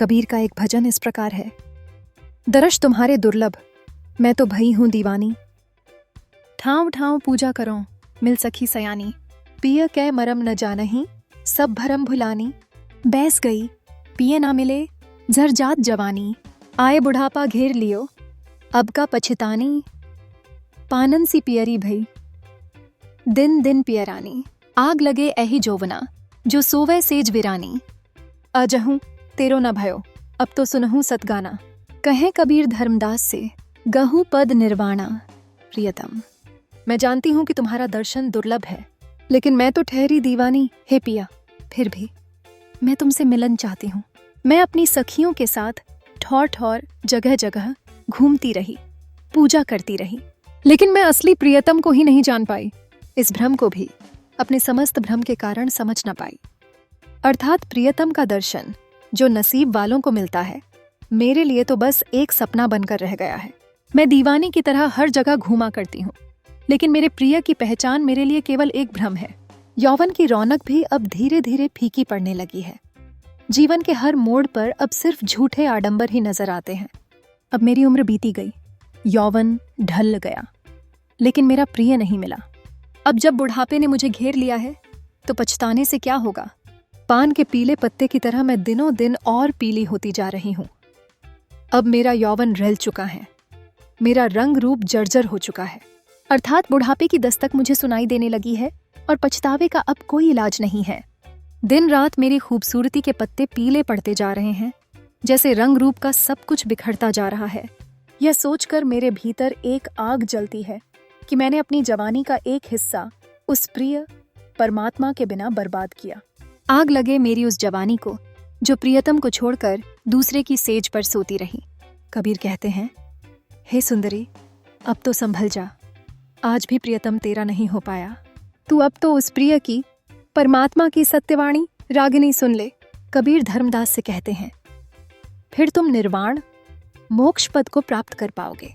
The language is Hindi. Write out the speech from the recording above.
कबीर का एक भजन इस प्रकार है। दर्श तुम्हारे दुर्लभ, मैं तो भई हूँ दीवानी। ठाव ठाव पूजा करो, मिल सखी सयानी। पिय कै मरम न जानही, सब भरम भुलानी। बैस गई, पिए ना मिले, झरजात जवानी। आए बुढ़ापा घेर लियो, अब का पछतानी। पानन सी पियरी भई, दिन दिन पियरानी। आग लगे एही जोवना, जो सोवे सेज विरानी। अजहूँ तेरो न भयो, अब तो सुनहूँ सतगाना। कहें कबीर धर्मदास से, गहूँ पद निर्वाणा। प्रियतम, मैं जानती हूँ कि तुम्हारा दर्शन दुर्लभ है, लेकिन मैं तो ठहरी दीवानी। हे पिया, फिर भी मैं तुमसे मिलन चाहती हूँ। मैं अपनी सखियों के साथ ठौर ठौर जगह जगह घूमती रही, पूजा करती रही, लेकिन मैं असली प्रियतम को ही नहीं जान पाई। इस भ्रम को भी अपने समस्त भ्रम के कारण समझ न पाई। अर्थात प्रियतम का दर्शन जो नसीब वालों को मिलता है, मेरे लिए तो बस एक सपना बनकर रह गया है। मैं दीवानी की तरह हर जगह घूमा करती हूँ, लेकिन मेरे प्रिय की पहचान मेरे लिए केवल एक भ्रम है। यौवन की रौनक भी अब धीरे धीरे फीकी पड़ने लगी है। जीवन के हर मोड़ पर अब सिर्फ झूठे आडंबर ही नजर आते हैं। अब मेरी उम्र बीती गई, यौवन ढल गया, लेकिन मेरा प्रिय नहीं मिला। अब जब बुढ़ापे ने मुझे घेर लिया है, तो पछताने से क्या होगा। पान के पीले पत्ते की तरह मैं दिनों दिन और पीली होती जा रही हूँ। अब मेरा यौवन रल चुका है, मेरा रंग रूप जर्जर हो चुका है। अर्थात बुढ़ापे की दस्तक मुझे सुनाई देने लगी है और पछतावे का अब कोई इलाज नहीं है। दिन रात मेरी खूबसूरती के पत्ते पीले पड़ते जा रहे हैं, जैसे रंग रूप का सब कुछ बिखरता जा रहा है। यह सोचकर मेरे भीतर एक आग जलती है कि मैंने अपनी जवानी का एक हिस्सा उस प्रिय परमात्मा के बिना बर्बाद किया। आग लगे मेरी उस जवानी को जो प्रियतम को छोड़कर दूसरे की सेज पर सोती रही। कबीर कहते हैं, हे सुंदरी, अब तो संभल जा। आज भी प्रियतम तेरा नहीं हो पाया। तू अब तो उस प्रिय की, परमात्मा की सत्यवाणी रागिनी सुन ले। कबीर धर्मदास से कहते हैं, फिर तुम निर्वाण मोक्ष पद को प्राप्त कर पाओगे।